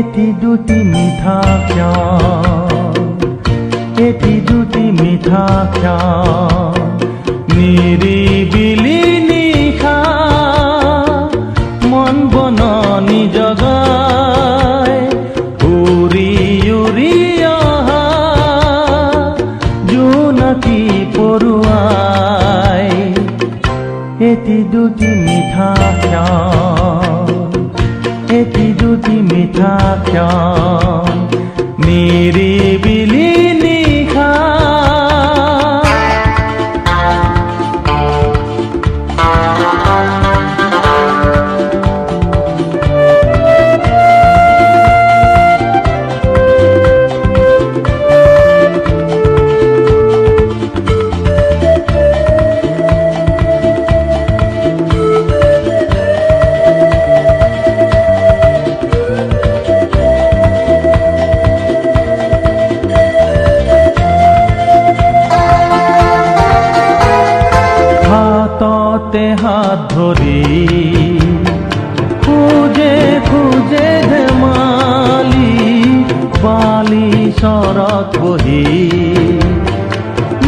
এটি দুটি মিঠা ক্ষণ, এটি দুটি মিঠা ক্ষণ, নিৰিবিলি নিশা মন বননি জগাই উৰি উৰি অহা জোনাকী পৰুৱাই। এটি দুটি মিঠা ক্ষণ, এটি দুটি মিঠা ক্ষণ, নিৰিবিলি নিশা। হাততে হাত ধৰি খোজে খোজে ধেমালি বালিচৰত বহি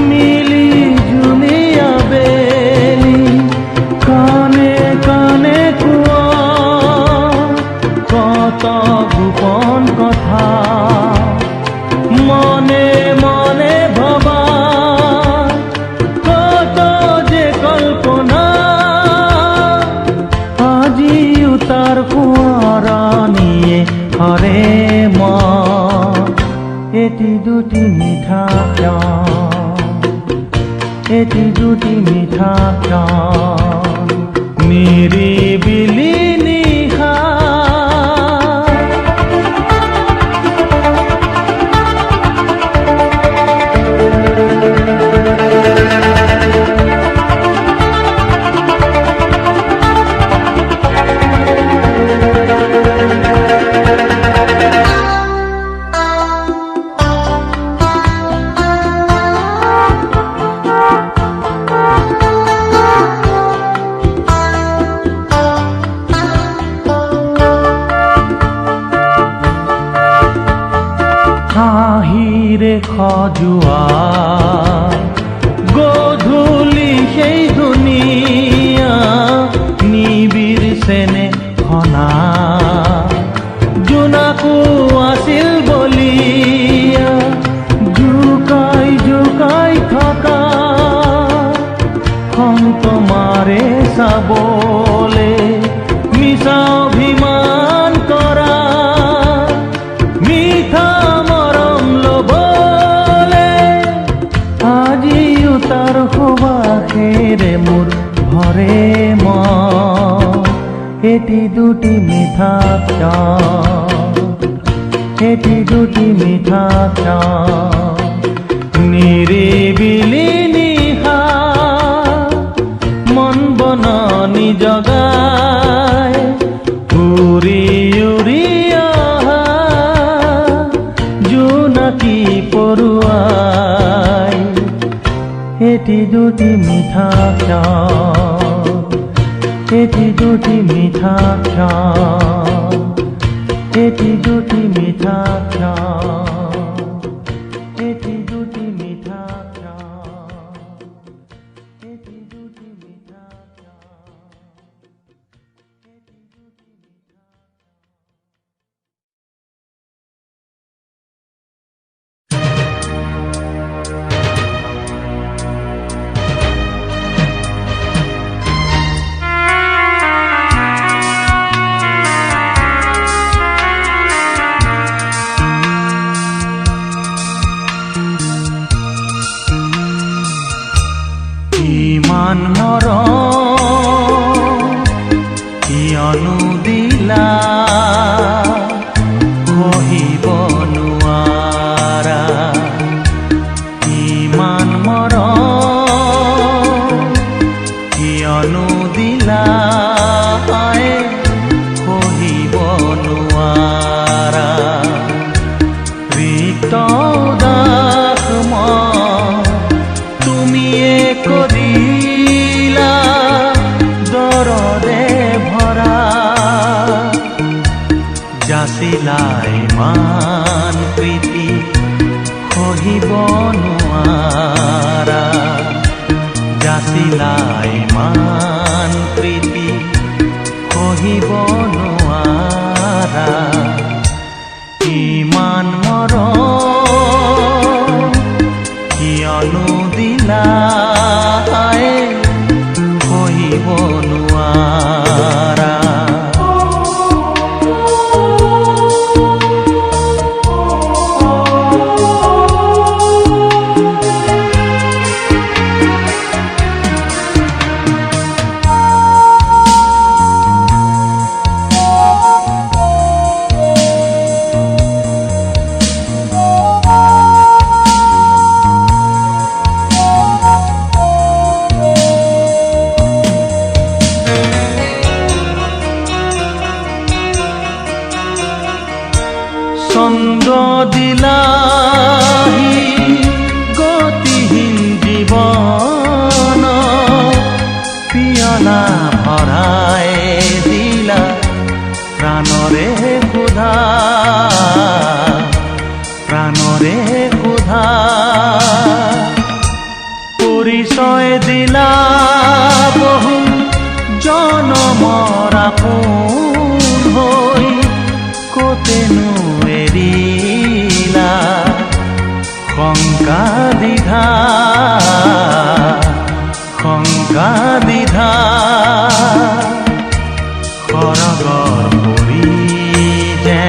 মিলি জুলি আবেলি কাণে কাণে কোৱা কত গোপন কথা মনে মনে ভবা কত যে কল্পনা আজিও তাৰ সোঁৱৰণিয়ে হৰে মন। এটি দুটি মিঠা ক্ষণ, এটি দুটি মিঠা ক্ষণ, নিৰিবিলি নিশা। হাঁহিৰে সজোৱা গধূলি সেই ধুনীয়া নিবিড় চেনেহনা জোনাকো আছিল বলিয়া জোকাই জোকাই থকা খন্ত মাৰে চাবলে মিছা অভিমান কৰা মিঠা তাৰ সুবাসেৰে মোৰ ভৰে মন। এটি দুটি মিঠা ক্ষণ, এটি দুটি মিঠা ক্ষণ, নিৰিবিলি নিশা মন বননি জগাই উৰি উৰি অহা জোনাকী পৰুৱাই। এটি দুটি মিঠা ক্ষণ, এটি দুটি মিঠা ক্ষণ, এটি দুটি মিঠা ক্ষণ, এটি দুটি মিঠা ক্ষণ, এটি দুটি মিঠা ইমান মৰম কিয়নো দিলা কহিব নোৱাৰা। ইমান মৰম কিয়নো দিলা কহিব নোৱাৰা। ৰিক্ত উদাস মন তুমিয়ে কৰিলা দৰদে ভৰা। যাচি যাচিলা ইমান প্ৰীতি সহিব নোৱাৰা, যাচিলা ইমান প্ৰীতি সহিব নোৱাৰা, ইমান মৰম কিয়নো দিলা সহিব নোৱাৰা। ছন্দ দিলাহি গতিহীন জীৱন, পিয়লা ভৰাই দিলা প্ৰাণৰে ক্ষুধা, প্ৰাণৰে ক্ষুধা, পৰিচয় দিলা বহু জনমৰ আপোন হৈ, কতেনো এৰিলা শংকা দ্বিধা, শংকা দ্বিধা, সৰগৰ পৰি যে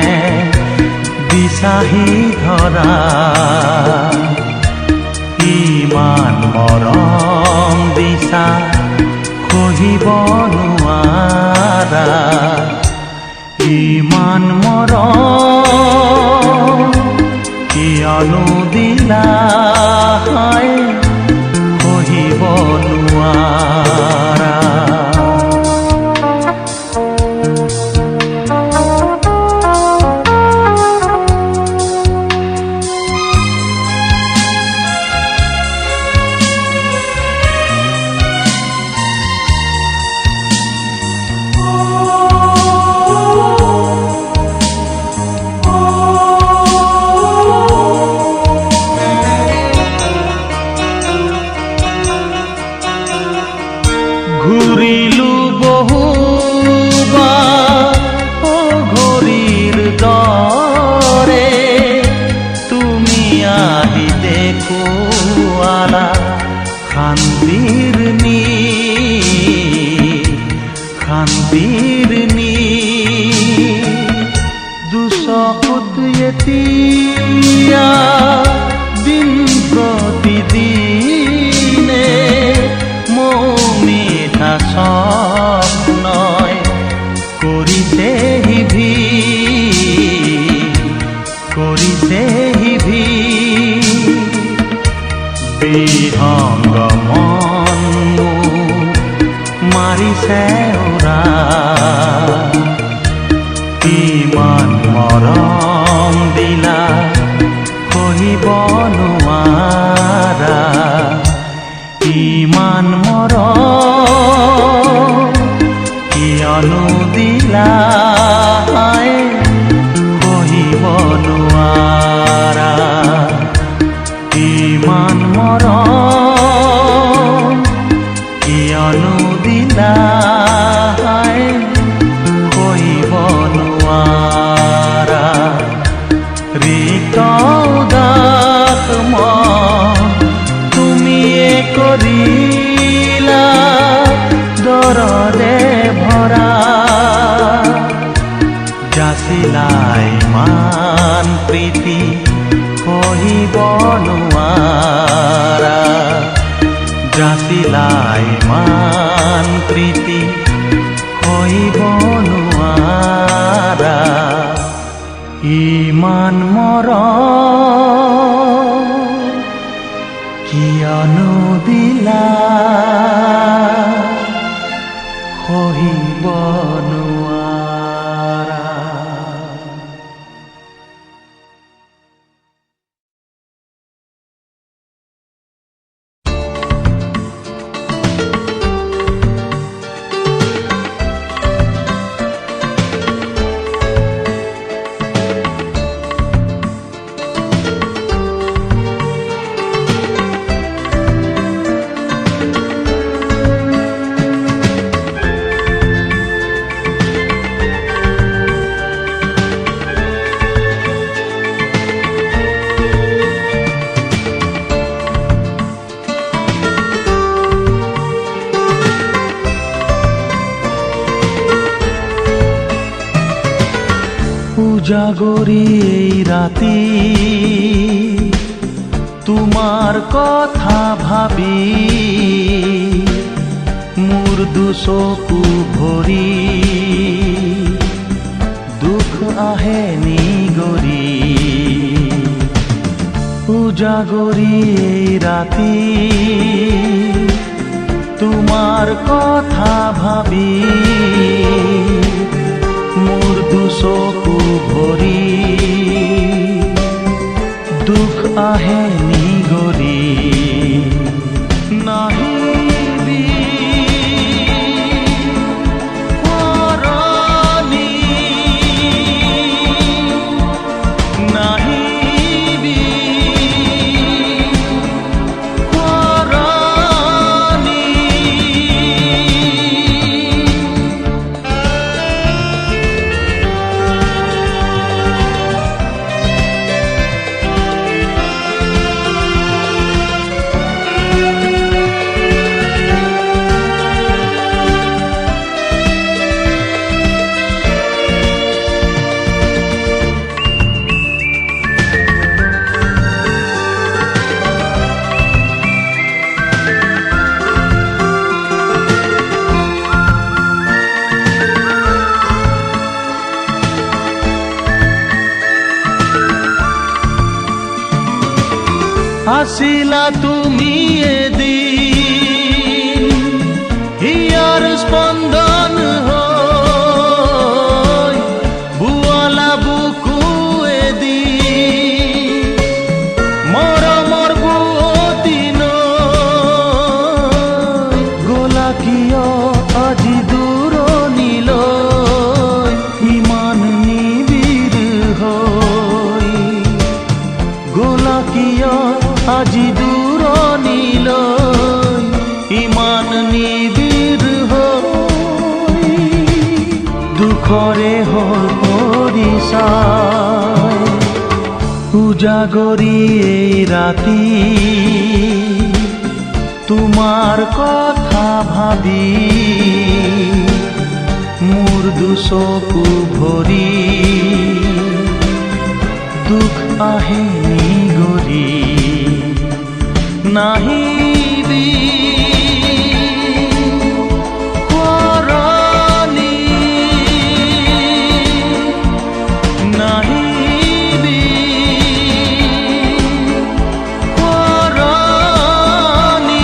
দিছাহি ধৰা, ইমান মৰম দিছা সহিব নোৱাৰা, ইমান মৰম কিয়নো দিলা সহিব নোৱাৰা। ঘূৰিলো বহুবাৰ ঘড়ীৰ দৰে, তুমি আহি দেখুৱালা শান্তিৰ শান্তিৰ দুচকুত এতিয়া দিন প্ৰতিদিনে মিঠা স্বপ্নই কৰিছে হিভি, কৰিছে হিভি, বিহংগ মন মাৰিছে উৰা, ইমান মৰম দিলা সহিব নোৱাৰা, ইমান মৰম কিয়নো দিলা সহিব নোৱাৰা, ইমান মৰম কিয়নো দিলা সহিব নোৱাৰা, ৰিক্ত উদাস মন তুমিয়ে কৰিলা দৰদে ভৰা, যাচিলা ইমান প্ৰীতি সহিব নোৱাৰা, যাচিলা ইমান প্ৰীতি সহিব নোৱাৰা, ইমান মৰম কিয়নো দিলা সহিব নোৱাৰা। উজাগৰি এই ৰাতি তোমাৰ কথা ভাবি মোৰ দুচকু ভৰি দুখ আহে নিগৰি উজাগৰি এই ৰাতি তোমাৰ কথা ভাবি মোৰ দুচকু ভৰি দুখ আহে নিগৰি নাহিবি শৰণি নাহিবি শৰণি আছিলা তুমি এদিন হিয়াৰ স্পন্দন হৈ বুৱালা বুকু এদিন মৰমৰ বুৱতী নৈ গলা কিয় আজি দূৰণিলৈ ইমান নিবিড় হৈ গলা কিয় আজি দূৰণিলৈ ইমান নিবিড় হৈ দুখৰে হ'ল পৰিচয় উজাগৰি এই ৰাতি তোমাৰ কথা ভাবি মোৰ দুচকু ভৰি দুখ আহে নিগৰি নাহিবি শৰণি নাহিবি শৰণি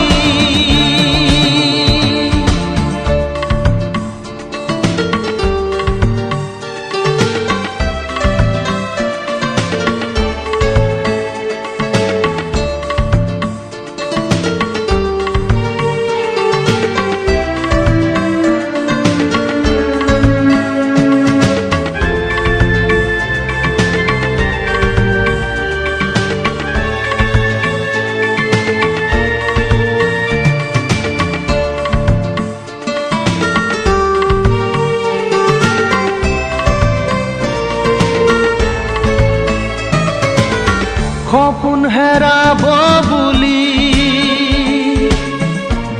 সপোন হেৰাব বুলি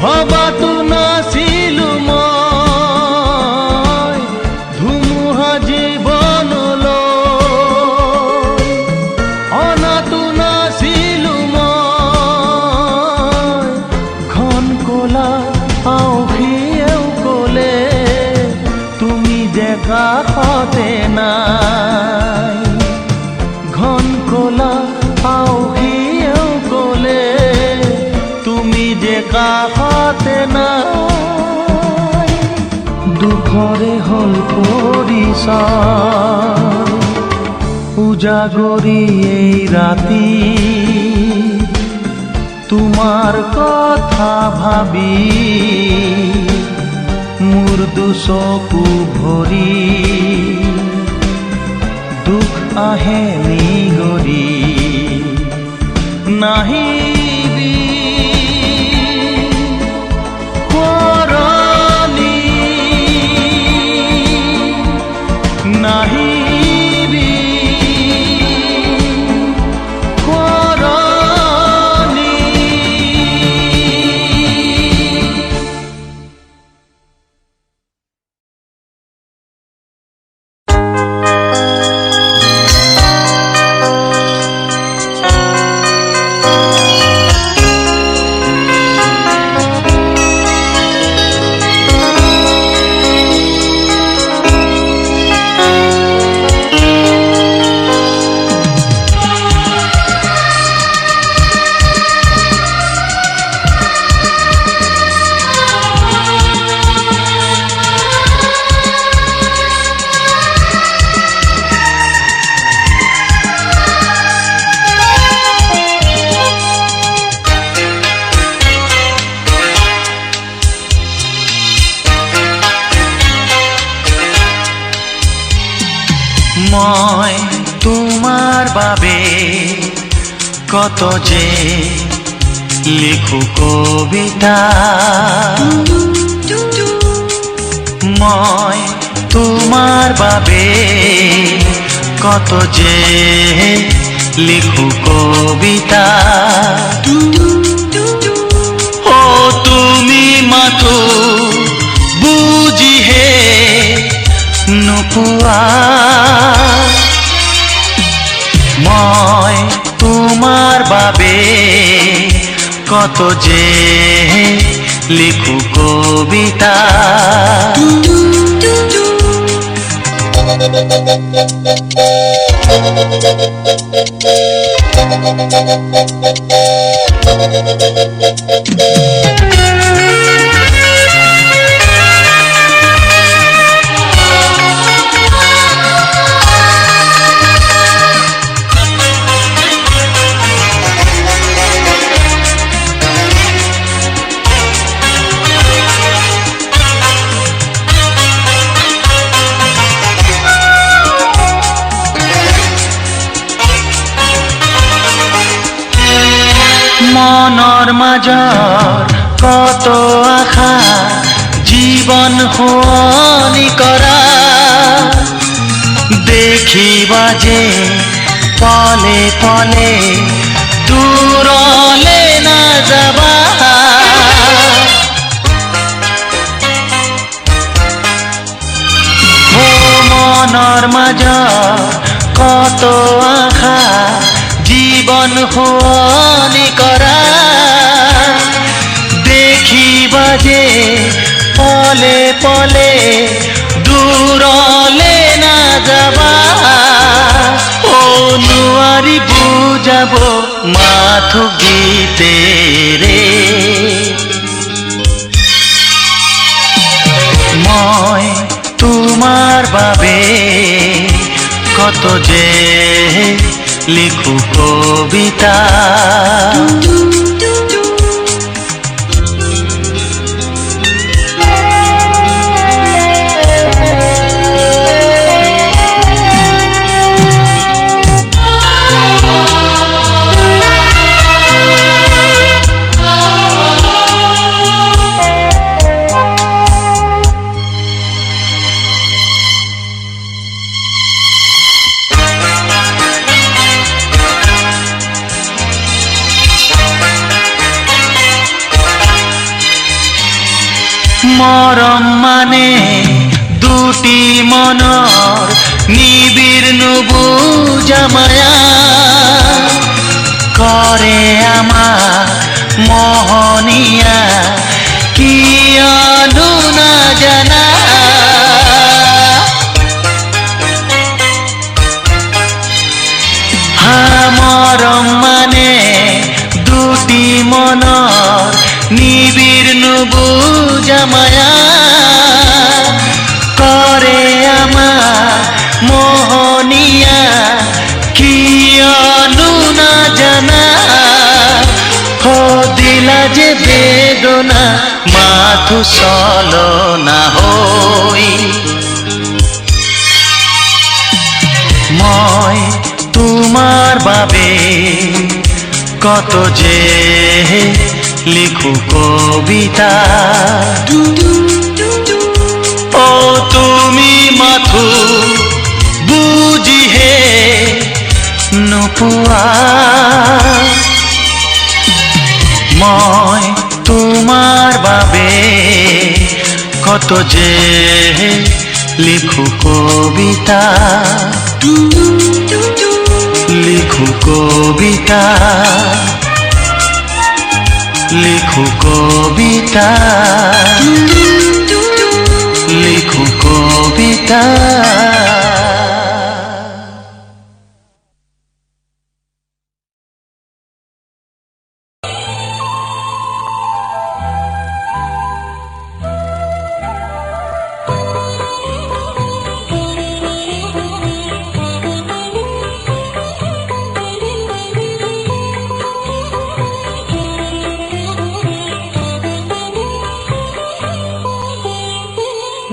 ভবাতো নাছিলো মই ধুমুহা জীৱনলৈ অনাতো নাছিলো মই ঘন ক'লা আউসীয়েও ক'লে তুমি যে কাষতে নাই ঘন ক'লা আউসীয়েও ক'লে তুমি যে কাষতে নাই দুখৰে হ'ল পৰিচয় উজাগৰি এই ৰাতি তোমাৰ কথা ভাবি মোৰ দুচকু ভৰি দুখ আহে নিগৰি নাহিবি শৰণি নাহিবি শৰণি মই তোমাৰ বাবে কত যে লিখো কবিতা, মই তোমাৰ বাবে কত যে লিখো কবিতা। ও তুমি মাথো বুজিহে নোপোৱা, মই তোমাৰ বাবে কত যে লিখো কবিতা। মনৰ মাজৰ কত আশা জীৱন শুৱনি কৰা, দেখিবা যে পলে পলে দূৰলে নাযাবা। ও মনৰ মাজৰ কত আশা জীৱন শুৱনি কৰা, দেখিবা যে পলে পলে দূৰলে নাযাবা। ও নোৱাৰি বুজাব মাথো গীতেৰে, মই তোমাৰ বাবে কত যে লিখো কবিতা। মৰম মানে দুটি মনৰ নিবিড় নুবুজা মায়া, কৰে আমাক মোহনীয়া কিয়নো নাজানা। মৰম মানে দুটি মনৰ নিবিড় নুবুজা মায়া, কৰে আমাক মোহনীয়া কিয়নো নাজানা। ও দিলা যে বেদনা মাথো চলনা হৈ, মই তোমাৰ বাবে কত যে লিখো কবিতা। ও তুমি মাথো বুজিহে নোপোৱা, মই তোমাৰ বাবে কত যে লিখো কবিতা, লিখো কবিতা, লিখো কবিতা, লিখো কবিতা।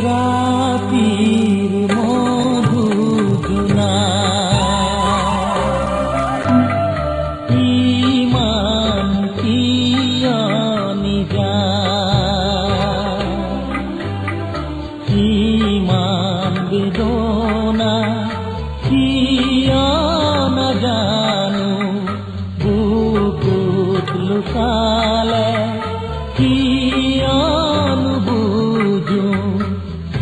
রাতির মধু জোনা ইমান বেদনা কিয় নাজানো বুকুত লুকালে কিয় নুবুজো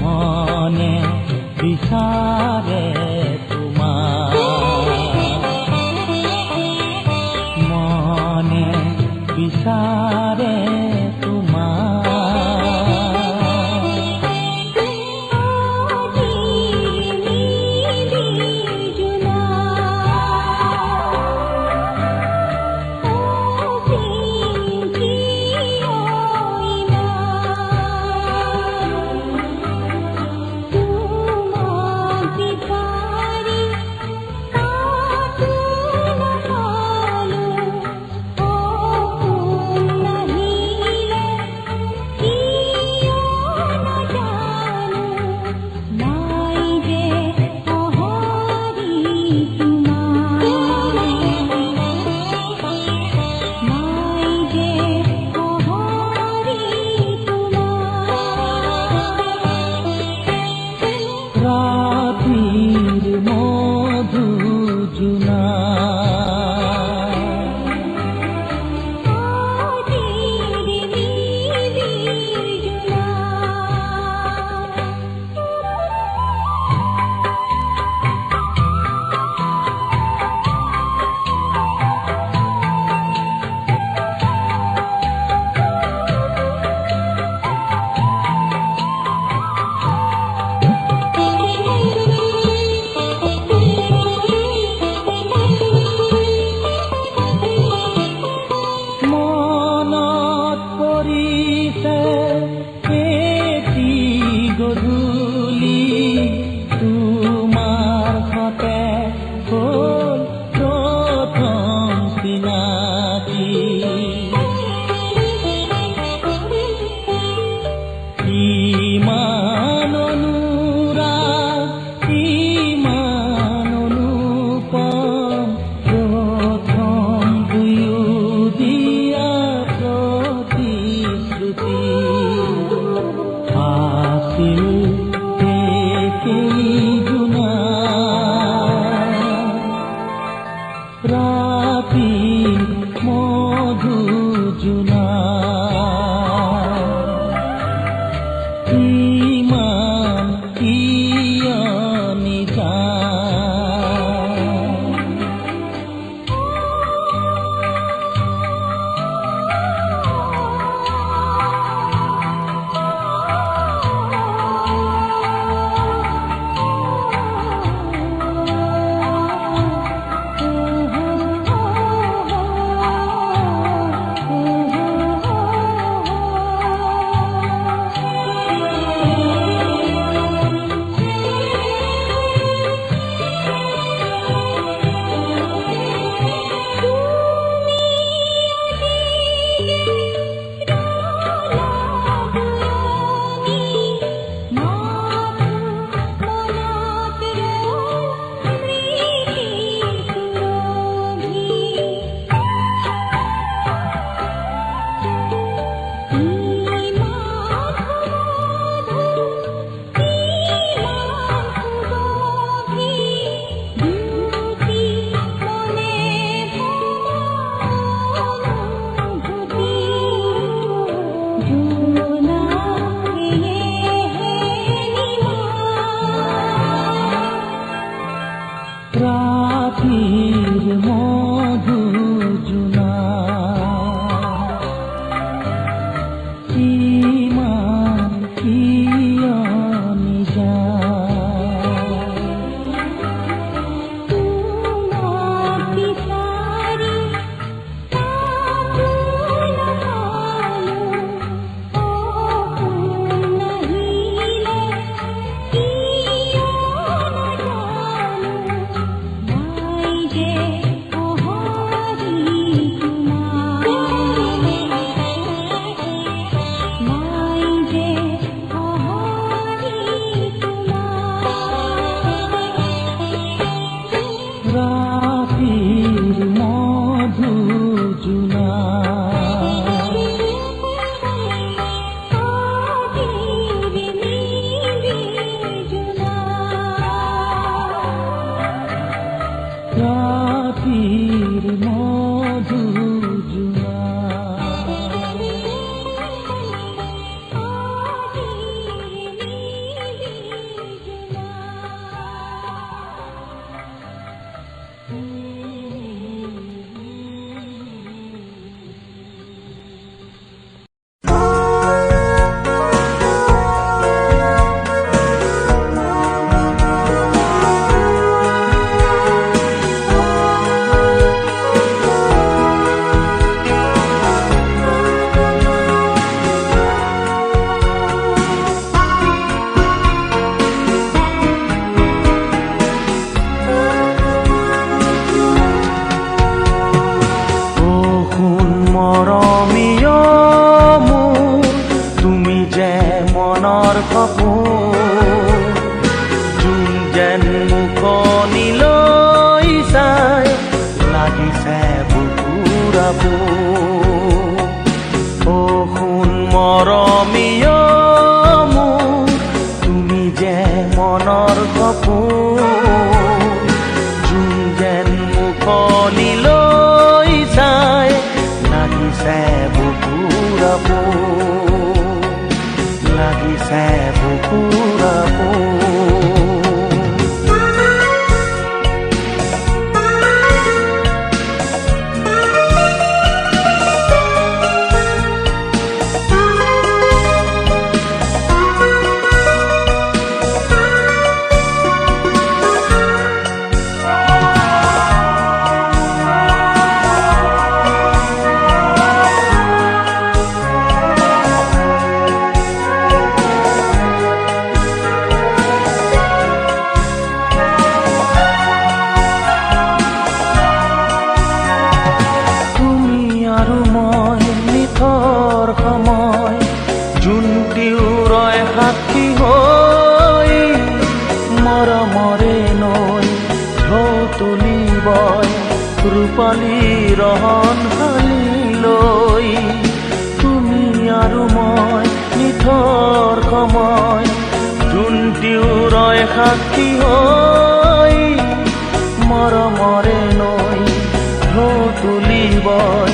মনে বিচাৰে তোমাক মনে বিচাৰে Bye. সপোন অ সোণ মৰমীয় মোৰ তুমি যে মনৰ সপোন যোন যেন মুখনিলৈ চাই লাগিছে বুকুৰ আপোন লাগিছে বুকুৰ আপোন ৰূপালী ৰহন হালিলৈ তুমি আৰু মই নিথৰ সময় যোনটিও ৰয় সাক্ষী হৈ মৰমৰে নৈ ঢৌ তুলিবই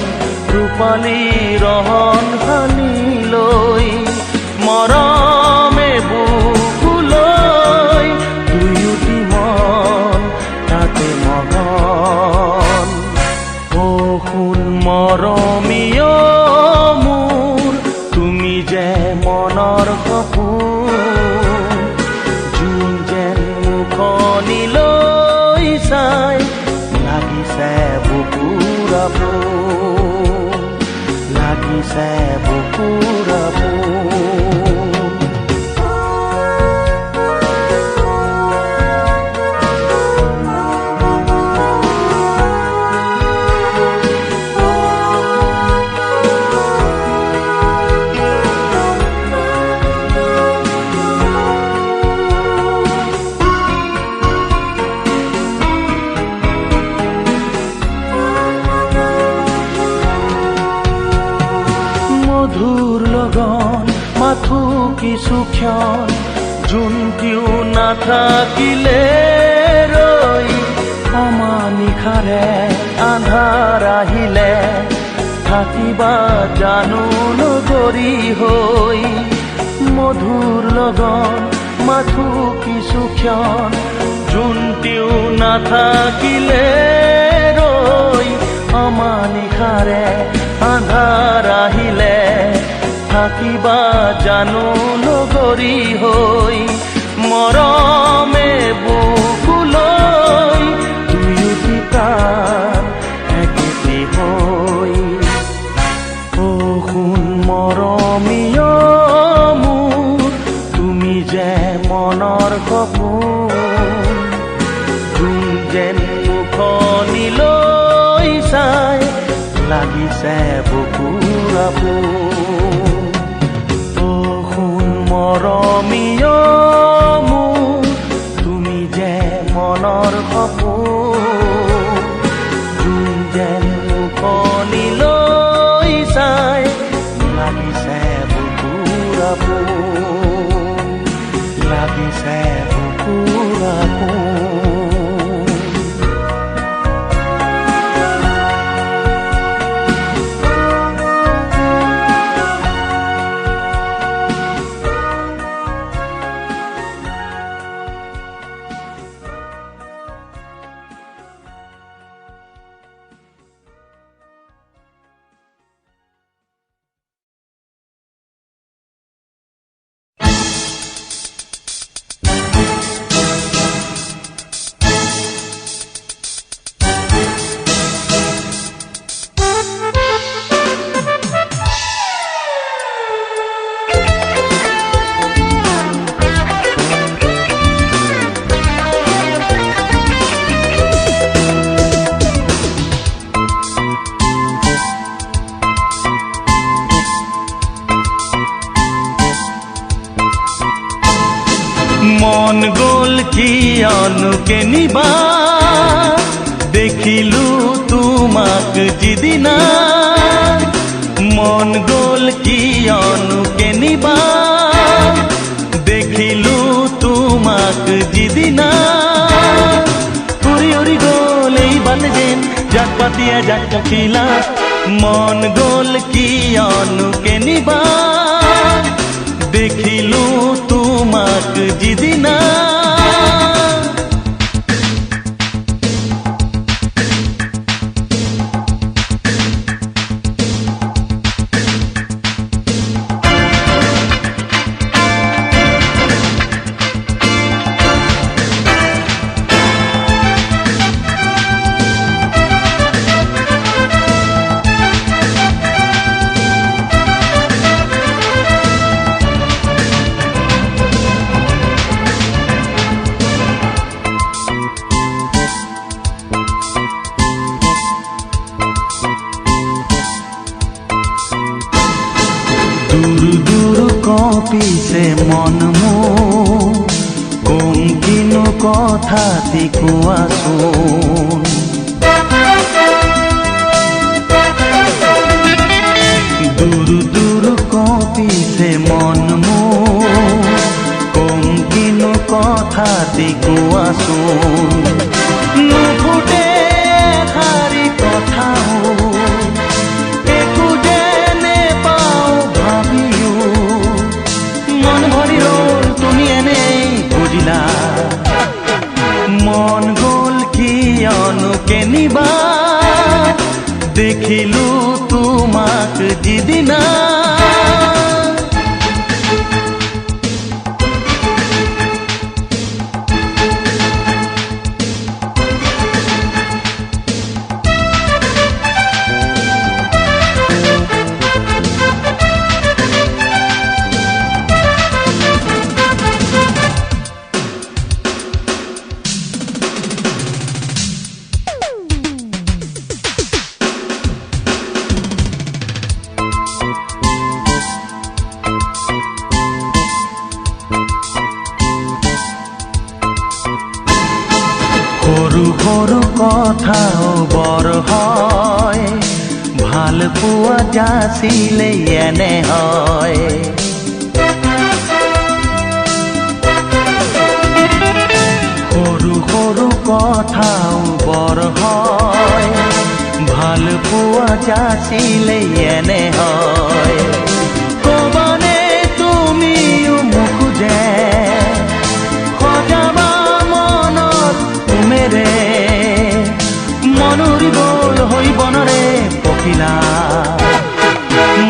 ৰূপালী ৰহন হালিলৈ মৰমে বুকুলৈ দুয়োটি মন তাতে মগন সোণ মৰমীয় মোৰ তুমি যে মনৰ সপোন যোন যেন মুখনিলৈ চাই লাগিছে বুকুৰ আপোন লাগিছে বুকুৰ আপোন মধুৰ লগন মাথো কিছু ক্ষণ যোনটিও নাথাকিলে ৰৈ অমানিশাৰে আন্ধাৰ আহিলে থাকিবা জানো নগৰী হৈ মধুৰ লগন মাথো কিছু ক্ষণ যোনটিও নাথাকিলে ৰৈ অমানিশাৰে আন্ধাৰ আহিলে থাকিবা জানো নগৰী হৈ মৰমে বুকুলৈ দুয়োটি প্ৰাণ একেটি হৈ অ সোণ মৰমীয় মোৰ তুমি যে মনৰ সপোন যোন যেন মুখনিলৈ চাই লাগিছে বুকুৰ আপোন অ সোণ মৰমীয় মোৰ তুমি যে মনৰ সপোন যোন যেন মুখনিলৈ চাই লাগিছে বুকুৰ আপোন লাগিছে বুকুৰ আপোন মন গ'ল কিয়নো কেনিবা দেখি দেখিলো তোমাক যিদিনা মন গ'ল কিয়নো কেনিবা দেখিলো তোমাক যিদিনা উৰি উৰি গ'ল এই বাট যেন জাক পাতিয়া জাক পখিলা মন গ'ল কিয়নো কেনিবা দেখিলো তোমাক যিদিনা পিছে মন মোৰ কম কিনো কথাটি কোৱাচোন দূৰ দূৰ কপিছে মন মোৰ কম কিনো কথাটি কোৱাচোন নুফুটে এষাৰি কথাও একো যেনে পাওঁ ভাবিও মন ভৰি ৰ'ল তুমি এনেই বুজিলা মন গ'ল কিয়নো কেনিবা দেখিলো তোমাক যিদিনা সৰু সৰু কথাও বৰ হয় ভাল পোৱা যাচিলে এনে হয় সৰু সৰু কথাও বৰ হয় ভাল পোৱা যাচিলে এনে হয় ক'বানে তুমিও মোক যে মনুৰি গ'ল হৈ বনৰে পখিলা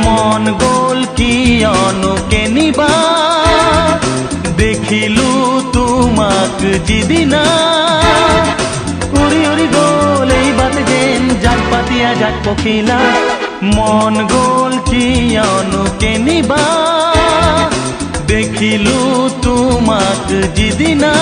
মন গ'ল কিয়নো কেনিবা দেখিলো তোমাক যিদিনা উৰি উৰি গ'ল এই বাট যেন জাক পাতিয়া জাক পখিলা মন গ'ল কিয়নো কেনিবা দেখিলো তোমাক যিদিনা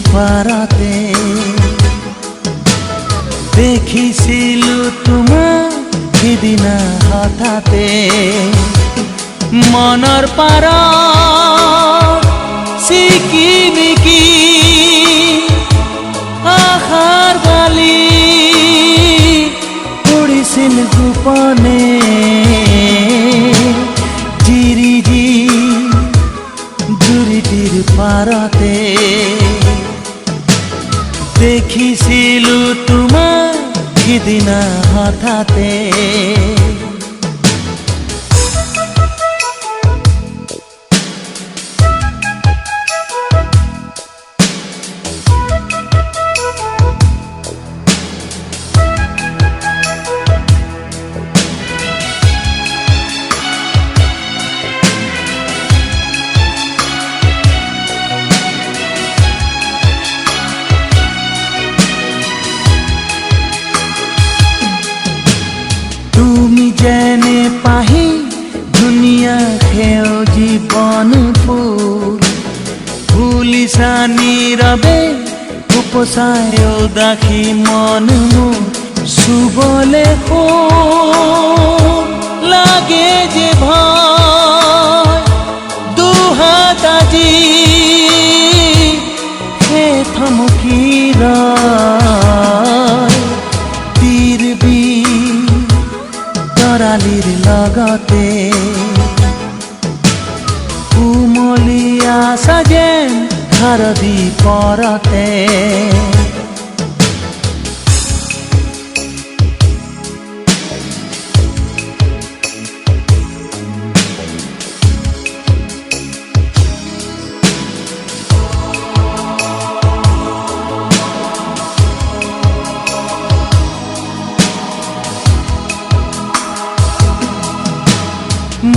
পাৰাতে দেখিছিলো তোমাক সিদিনা হঠাতে মনৰ পাৰত চিকিমিকি আশাৰ বালি পৰিছিল গোপনে জিৰিজি জুৰিটিৰ পাৰতে দেখিছিলো তোমাক সিদিনা হঠাতে উপচাই উদাসী মন মোৰ চুবলে লাগে যে ভয় দুহাত আজি হে থমকি ৰয় তীৰবি তৰালিৰ লগতে কুমলীয়া সাজেন খাৰদি পৰতে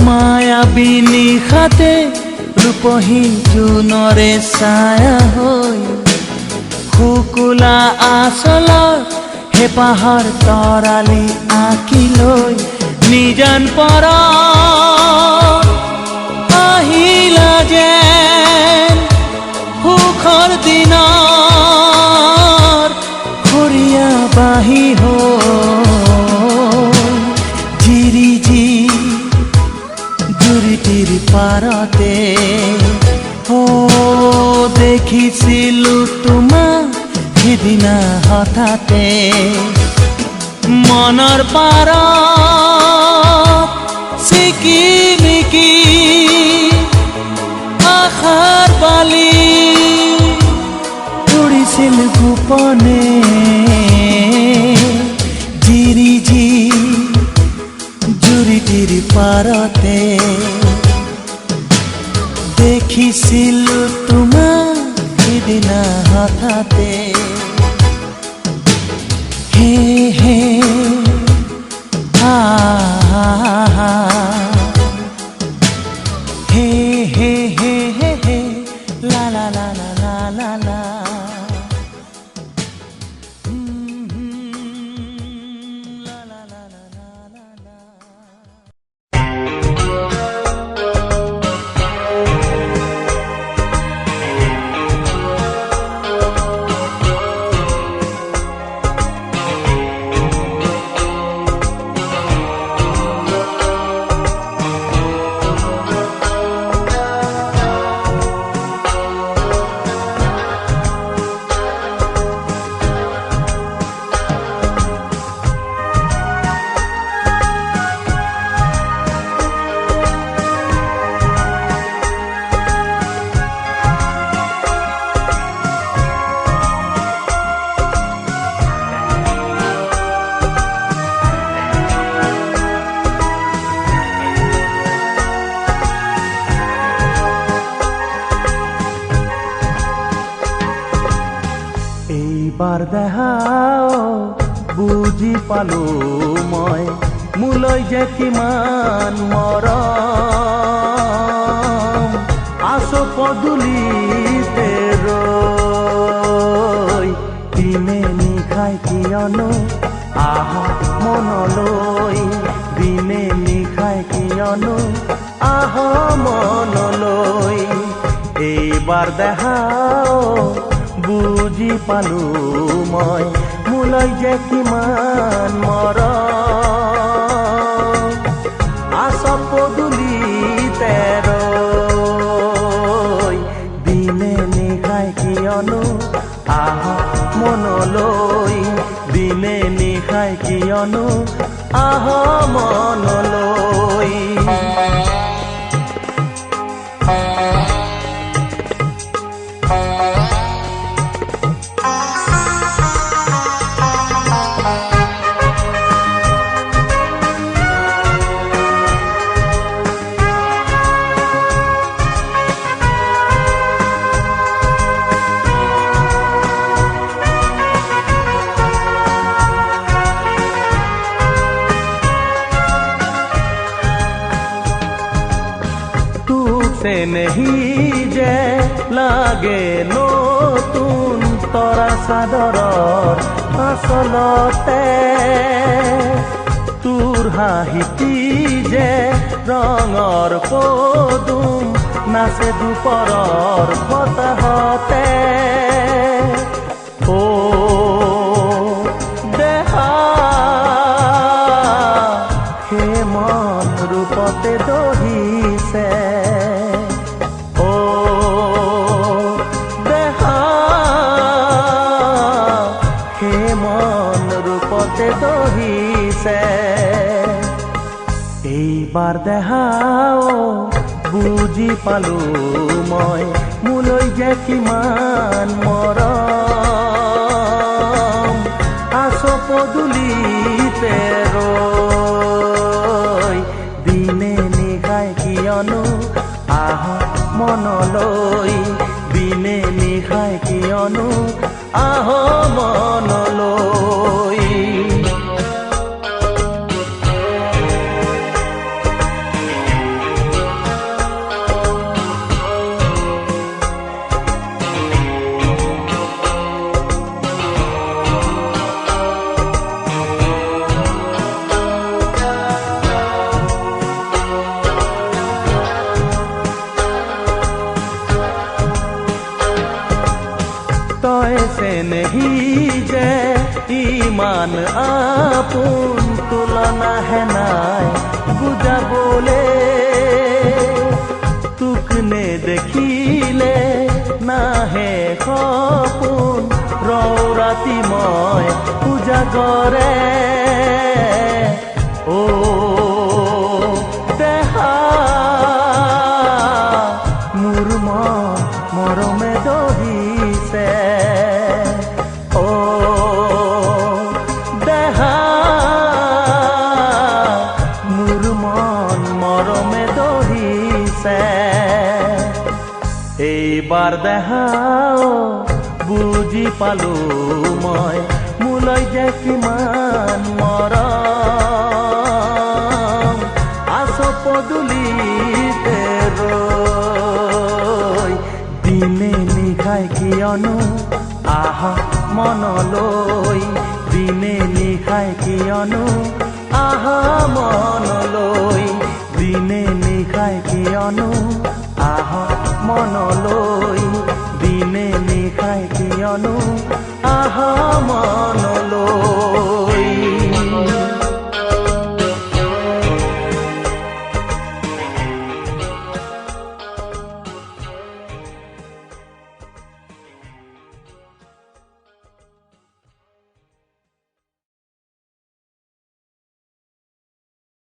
মায়াবিনী খাতে ৰূপহীন জোনৰে ছায়া হৈ শুকুলা আচলত হেঁপাহৰ তৰালি আঁকি লৈ নিজান পৰ আহিলা যেন সুখৰ দিনৰ খৰিয়া বাহি হৈ জিৰি জি জুৰিটিৰ পাৰতে দেখিছিলো তোমাক সিদিনা হঠাতে মনৰ পাৰত চিকিমিকি আশাৰ বালি উৰিছিল গোপনে জিৰি জি জুৰিটিৰ পাৰতে দেখিছিলো তোমাক সিদিনা হঠাতে হে হে হে হে হে হে হে লা লা লা লা লা লা এইবাৰ দেখাও বুজি পালো মই মোলৈ যে কিমান মৰম আছো পদূলিতে ৰৈ দিনে নিশাই কিয়নো আহা মনলৈ দিনে নিশাই কিয়নো আহা মনলৈ এইবাৰ দেখাও বুজি পালো মই মোলৈ যে কিমান মৰম আছ পদূলিতে ৰৈ দিনে নিশাই কিয়নো আহা মনলৈ দিনে নিশাই কিয়নো আহা মনলৈ से नहीं जे लागे नतुन तरा चादरर आचलते তোৰ হাঁহিটি যে ৰঙৰ পদুম নাচে দুপৰৰ বতাহতে ও দহিছে অ দেহা হে মন ৰূপতে দহিছে এইবাৰ দেহাও বুজি পালো মই মোলৈ যে কিমান মৰম আছ পদূলিতে ৰৈ দিনে নিশাই কিয়নো আহ মনলৈ দিনে নিশাই কিয়নো আহ মনলৈ তই চেনেহি যে ইমান আপোন তুলনাহে নাই বুজাবলে তোক নেদেখিলে নাহে সপোন ৰওঁ ৰাতি মই উজাগৰে অ দেহা মোৰ মন মৰমে দহিছে অ দেহা মোৰ মন মৰমে দহিছে এইবাৰ দেহাও বুজি পালো মই মোলৈ যে কিমান মৰম আছ পদূলিতে ৰৈ দিনে নিশাই কিয়নো আহ মনলৈ দিনে নিশাই কিয়নো আহ মনলৈ দিনে নিশাই কিয়নো আহ মনলৈ দিনে নিশাই কিয়নো আহ মন